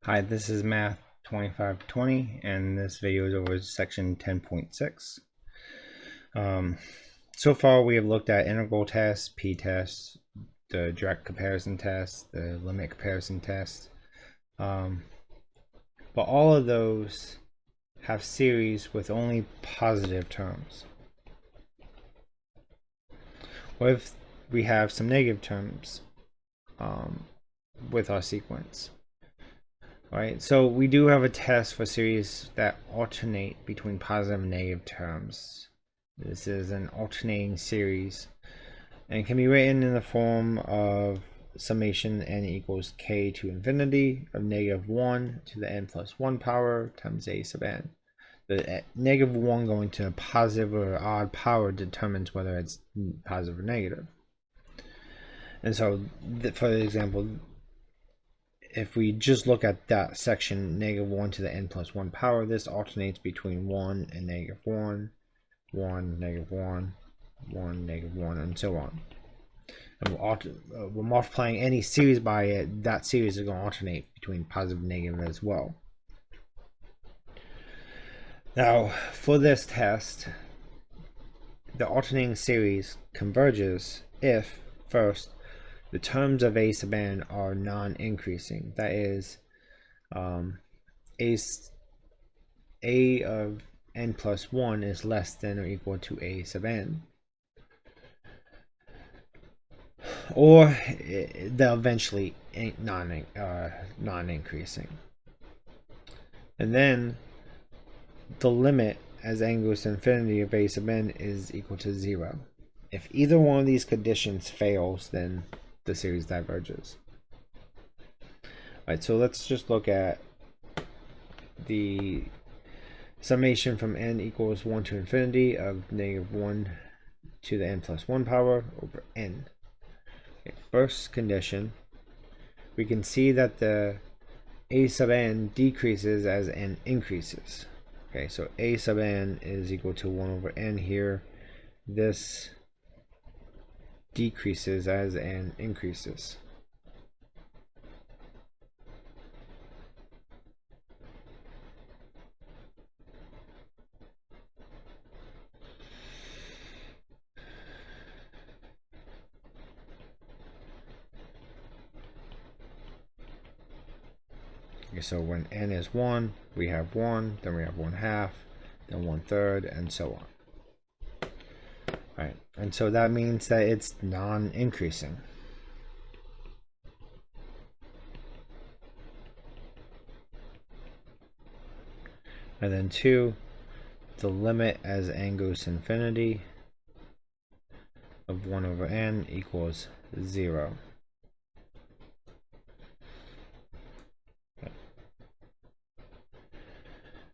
Hi, this is Math 2520, and this video is over section 10.6. So far, we have looked at integral tests, p-tests, the direct comparison test, the limit comparison test. But all of those have series with only positive terms. What if we have some negative terms with our sequence? Right, so we do have a test for series that alternate between positive and negative terms. This is an alternating series and can be written in the form of summation n equals k to infinity of -1 to the n plus 1 power times a sub n. The -1 going to a positive or odd power determines whether it's positive or negative. And so, for example, if we just look at that section, -1 to the n plus 1 power, this alternates between 1 and -1, 1, -1, 1, -1, and so on. And we're multiplying any series by it, that series is going to alternate between positive and negative as well. Now, for this test, the alternating series converges if, first, the terms of a sub n are non-increasing. That is, a of n plus 1 is less than or equal to a sub n. Or they'll eventually non-increasing. And then the limit as n goes to infinity of a sub n is equal to 0. If either one of these conditions fails, then the series diverges. Alright, so let's just look at the summation from n equals 1 to infinity of -1 to the n plus 1 power over n. Okay, first condition, we can see that the a sub n decreases as n increases. Okay, so a sub n is equal to 1 over n here. This decreases as n increases. Okay, so when n is 1, we have 1, then we have 1/2, then 1/3, and so on. Right, and so that means that it's non-increasing. And then 2, the limit as n goes to infinity of 1 over n equals 0.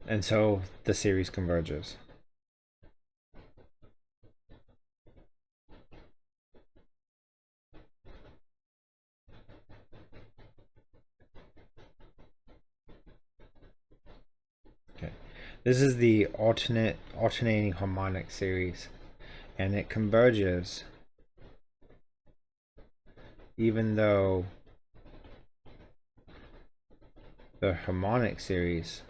And so the series converges. Okay, this is the alternating harmonic series, and it converges even though the harmonic series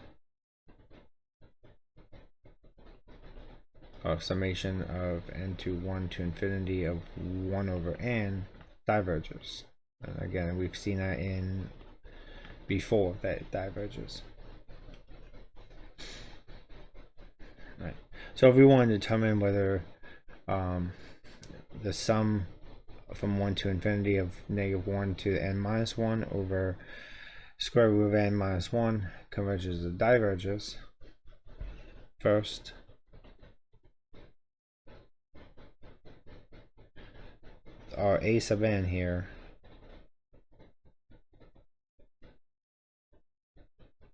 of summation of n to 1 to infinity of 1 over n diverges. And again, we've seen that in before that it diverges. Right. So if we want to determine whether the sum from 1 to infinity of -1 to n minus 1 over square root of n minus 1 converges or diverges, first our a sub n here,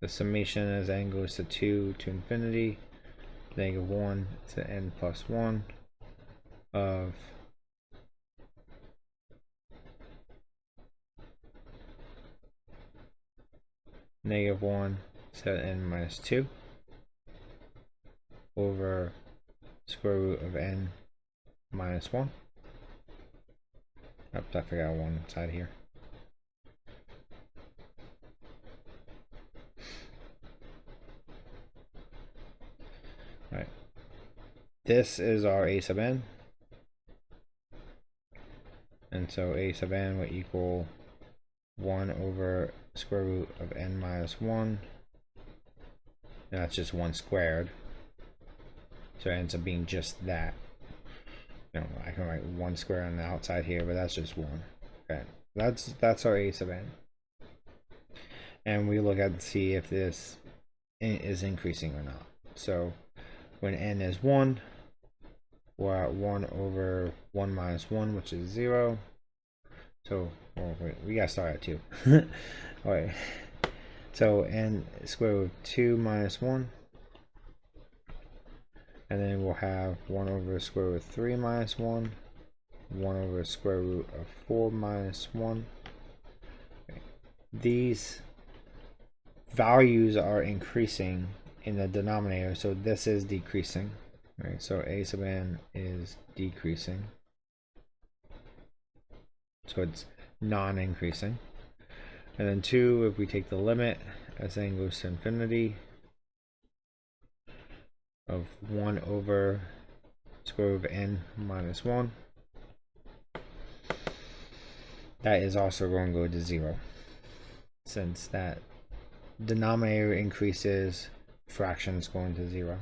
the summation as n goes to 2 to infinity, -1 to n plus 1 of -1 to n minus 2 over square root of n minus 1. Oops, I forgot one side here. this is our a sub n. And so a sub n will equal 1 over square root of n minus 1. And that's just 1 squared. So it ends up being just that. You know, I can write 1 squared on the outside here, but that's just 1. Okay, that's our a sub n. And we look at to see if this is increasing or not. So when n is 1, we're at 1 over 1 minus 1, which is 0. So, well, wait, we gotta start at 2. Alright. So n square root of 2 minus 1. And then we'll have 1 over square root of 3 minus 1. 1 over square root of 4 minus 1. Okay. These values are increasing in the denominator, so this is decreasing. Right, so a sub n is decreasing. So it's non-increasing. And then 2, if we take the limit as n goes to infinity of 1 over square root of n minus 1, that is also going to go to 0. Since that denominator increases, fractions going to 0.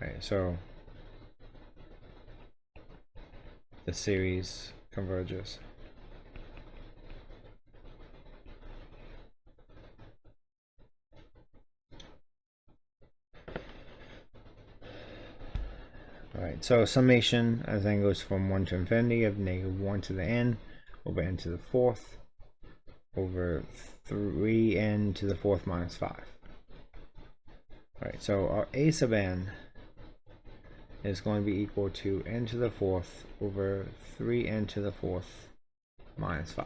Right, so the series converges. Alright, so summation as n goes from 1 to infinity of negative 1 to the n over n to the 4th over 3n to the 4th minus 5. Alright, so our a sub n is going to be equal to n to the 4th over 3n to the 4th minus 5.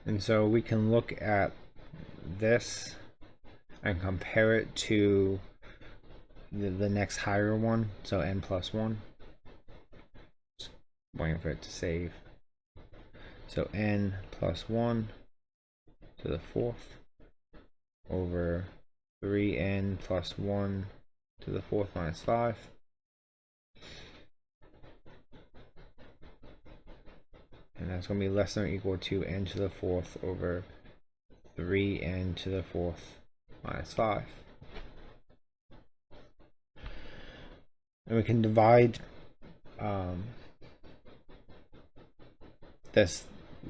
And so we can look at this and compare it to the next higher one, so n plus 1. Just waiting for it to save. So n plus 1 to the 4th over 3n plus 1 to the 4th minus 5. And that's going to be less than or equal to n to the 4th over 3n to the 4th minus 5. And we can divide this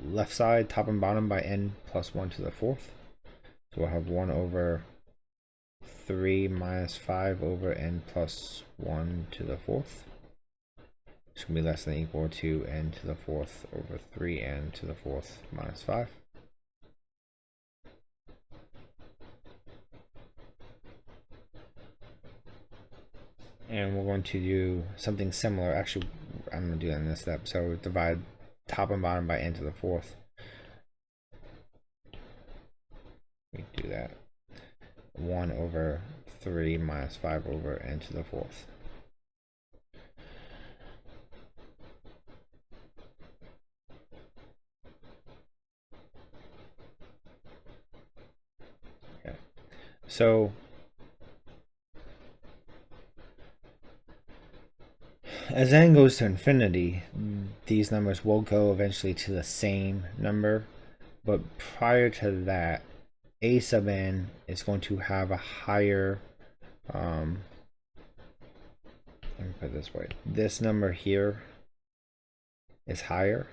left side, top and bottom, by n plus 1 to the 4th. So we'll have 1 over 3 minus 5 over n plus 1 to the 4th. It's going to be less than or equal to n to the 4th over 3n to the 4th minus 5. And we're going to do something similar. Actually, I'm going to do that in this step. So divide top and bottom by n to the 4th. We do that. 1 over 3 minus 5 over n to the 4th. Okay. So as n goes to infinity, these numbers will go eventually to the same number, but prior to that, a sub n is going to have a higher, let me put it this way, this number here is higher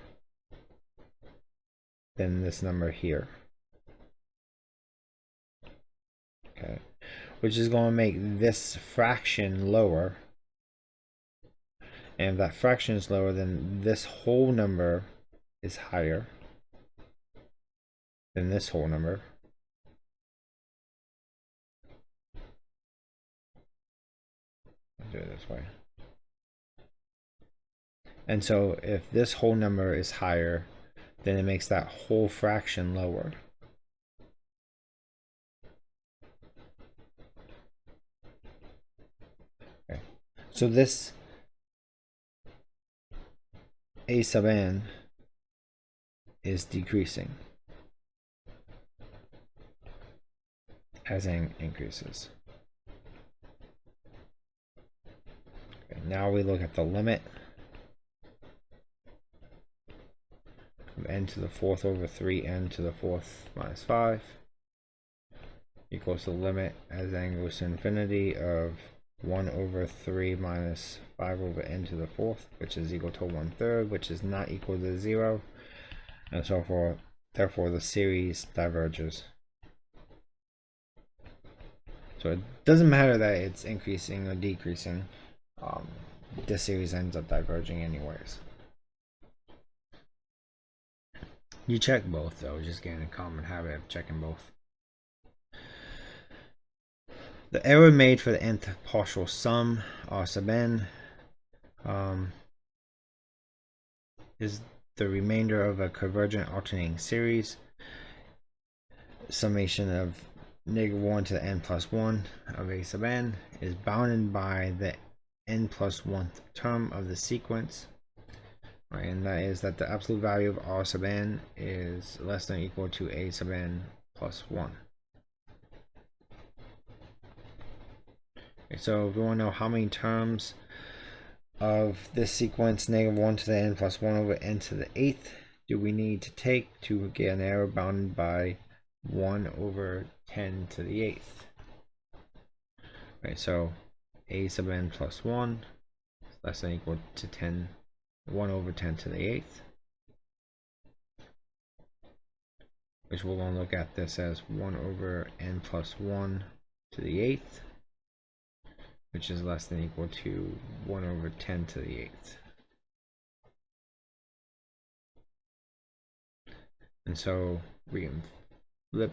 than this number here. Okay, which is going to make this fraction lower. And if that fraction is lower, then this whole number is higher than this whole number. I'll do it this way. And so if this whole number is higher, then it makes that whole fraction lower. Okay. So this a sub n is decreasing as n increases. Okay, now we look at the limit of n to the fourth over 3n to the fourth minus 5 equals the limit as n goes to infinity of 1 over 3 minus 5 over n to the fourth, which is equal to 1/3, which is not equal to 0, and so forth. Therefore, the series diverges. So it doesn't matter that it's increasing or decreasing. This series ends up diverging anyways. You check both though, just getting a common habit of checking both. The error made for the nth partial sum R sub n is the remainder of a convergent alternating series. Summation of -1 to the n plus 1 of a sub n is bounded by the n plus 1th term of the sequence, right, and that is that the absolute value of R sub n is less than or equal to a sub n plus 1. Okay, so if we want to know how many terms of this sequence -1 to the n plus 1 over n to the 8th do we need to take to get an error bounded by 1 over 10 to the 8th? Right, so a sub n plus 1 is less than or equal to 1 over 10 to the 8th, which we're going to look at this as 1 over n plus 1 to the 8th, which is less than or equal to 1 over 10 to the 8th. And so we can flip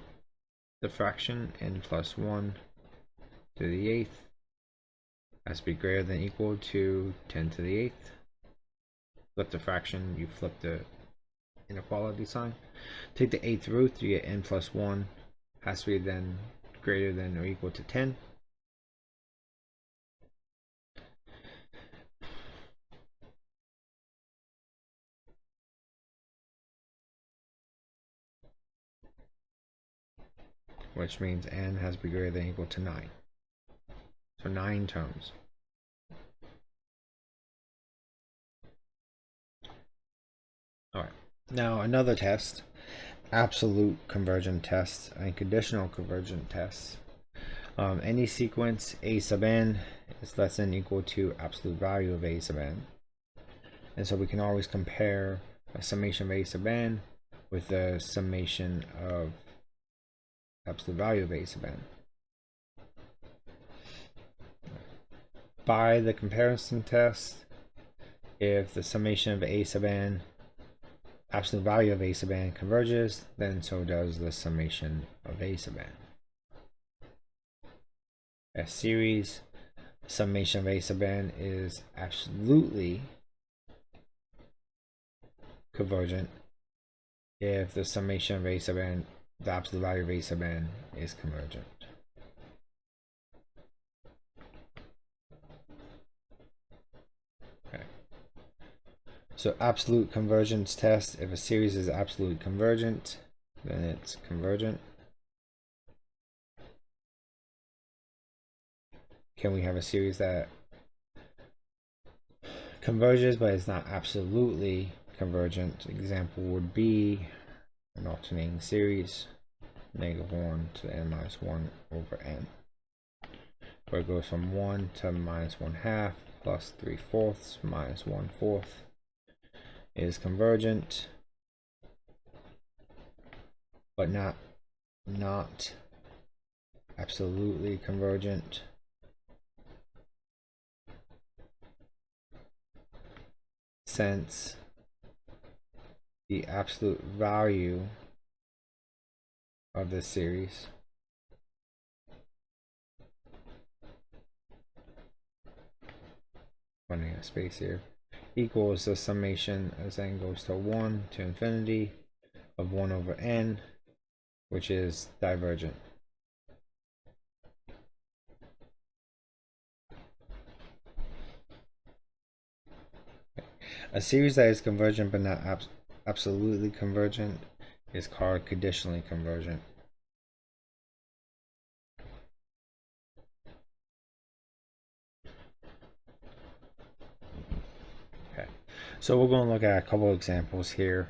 the fraction n plus 1 to the 8th has to be greater than or equal to 10 to the 8th. Flip the fraction, you flip the inequality sign. Take the 8th root, you get n plus 1 has to be then greater than or equal to 10. Which means n has to be greater than or equal to 9. So 9 terms. Alright, now another test, absolute convergent test and conditional convergent test. Any sequence a sub n is less than or equal to absolute value of a sub n. And so we can always compare a summation of a sub n with the summation of absolute value of a sub n. By the comparison test, if the summation of a sub n, absolute value of a sub n converges, then so does the summation of a sub n. A series summation of a sub n is absolutely convergent if the summation of a sub n, the absolute value of a sub n, is convergent. Okay. So absolute convergence test, if a series is absolutely convergent, then it's convergent. Can we have a series that converges but is not absolutely convergent? Example would be an alternating series, -1 to the n minus 1 over n, where it goes from 1 to -1/2 plus 3/4 minus 1/4 is convergent, but not absolutely convergent. Since the absolute value of this series running a space here equals the summation as n goes to 1 to infinity of 1 over n, which is divergent. A series that is convergent but not absolutely convergent is called conditionally convergent. Okay, so we're going to look at a couple of examples here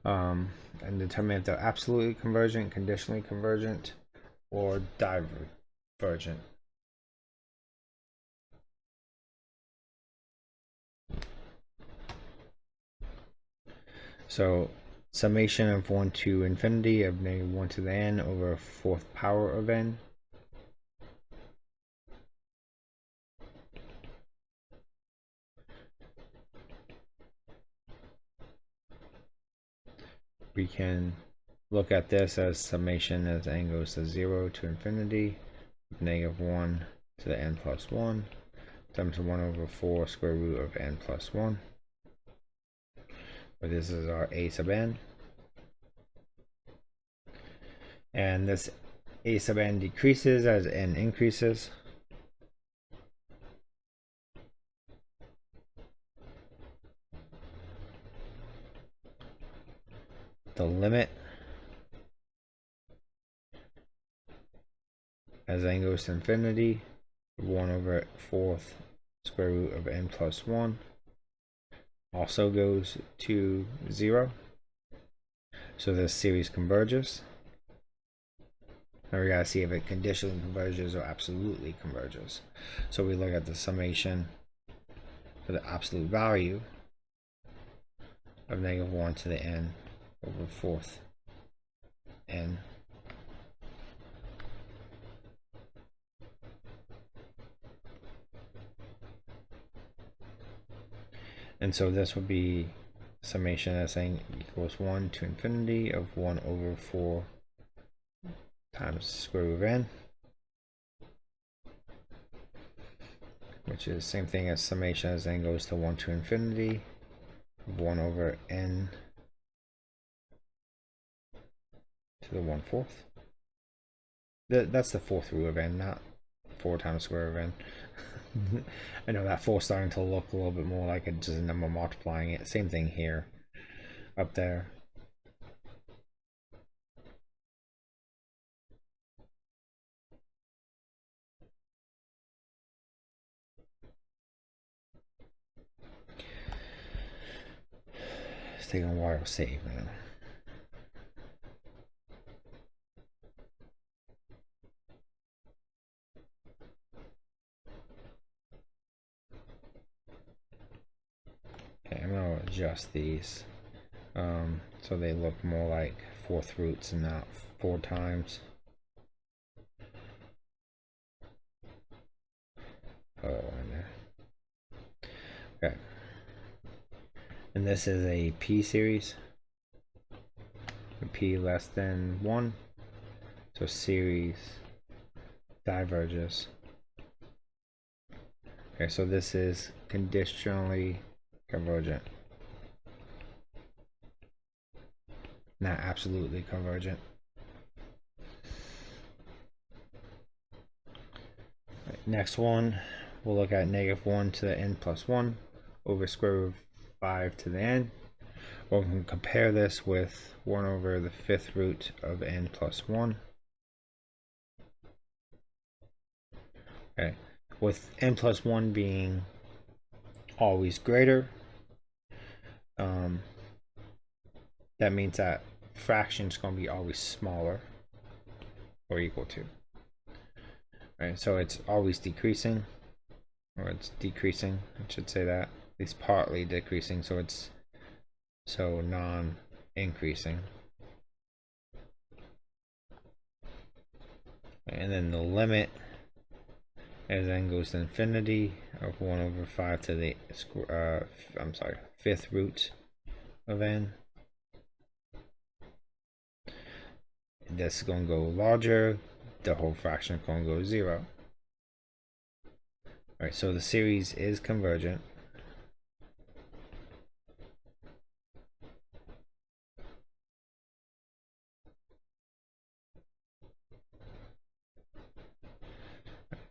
and determine if they're absolutely convergent, conditionally convergent, or divergent. So summation of 1 to infinity of -1 to the n over 4th power of n. We can look at this as summation as n goes to 0 to infinity of -1 to the n plus 1 times 1 over 4 square root of n plus 1. But this is our a sub n. And this a sub n decreases as n increases. The limit as n goes to infinity, 1 over 4th square root of n plus 1 also goes to 0. So this series converges. Now we gotta see if it conditionally converges or absolutely converges. So we look at the summation for the absolute value of -1 to the n over 4th n. And so this would be summation as n equals 1 to infinity of 1 over 4 times square root of n, which is the same thing as summation as n goes to 1 to infinity of 1 over n to the 1/4. That's the 4th root of n, not 4 times square root of n. I know that 4 is starting to look a little bit more like it's just a number multiplying it. Same thing here, up there. It's taking a while to save, man. Okay, I'm gonna adjust these so they look more like 4th roots and not 4 times. Oh, in there. Okay. And this is a p series. P less than 1. So series diverges. Okay, so this is conditionally convergent, not absolutely convergent. Right, next one, we'll look at -1 to the n plus 1 over square root of 5 to the n. Well, we can compare this with 1 over the 5th root of n plus 1. Okay, with n plus 1 being always greater, that means that fraction is going to be always smaller or equal to. Right, so it's always decreasing, or it's decreasing, I should say that. At least partly decreasing, so it's non-increasing. And then the limit as n goes to infinity of 1 over 5 to the 5th root of n. This is going to go larger, the whole fraction is going to go 0. Alright, so the series is convergent.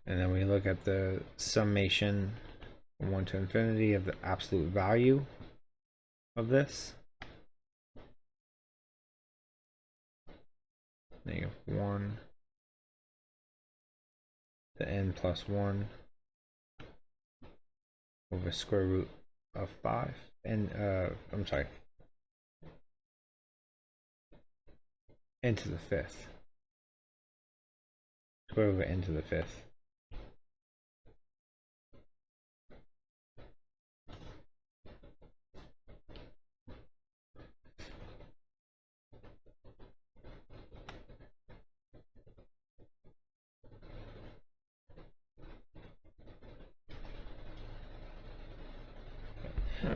And then we look at the summation from 1 to infinity of the absolute value of this. -1, the n plus 1 over square root of 5, and I'm sorry, n to the 5th, square root of n to the 5th.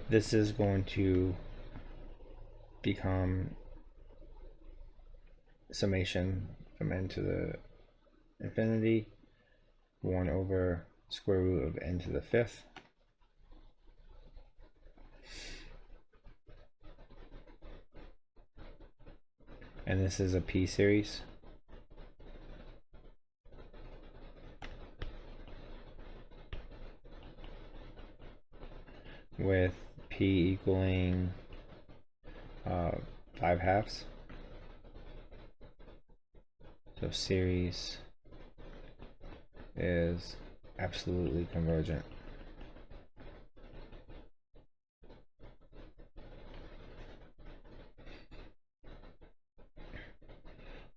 This is going to become summation from n to the infinity, 1 over square root of n to the 5th. And this is a p series. With p equaling 5/2. So series is absolutely convergent.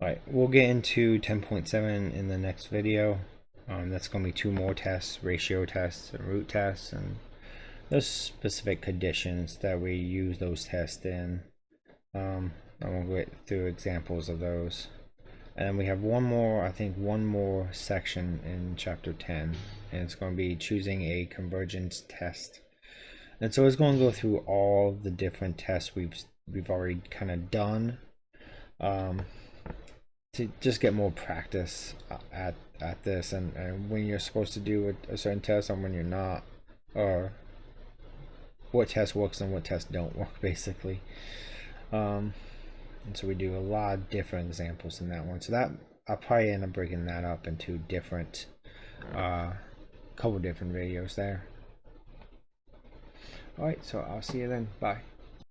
Alright, we'll get into 10.7 in the next video. That's going to be 2 more tests, ratio tests and root tests, and those specific conditions that we use those tests in. I won't go through examples of those. And we have one more, I think one more section in chapter 10, and it's going to be choosing a convergence test. And so it's going to go through all the different tests we've already kind of done, to just get more practice at this, and when you're supposed to do a certain test and when you're not, or what test works and what tests don't work, basically. And so we do a lot of different examples in that one. So that I'll probably end up breaking that up into different, couple different videos there. Alright, so I'll see you then. Bye.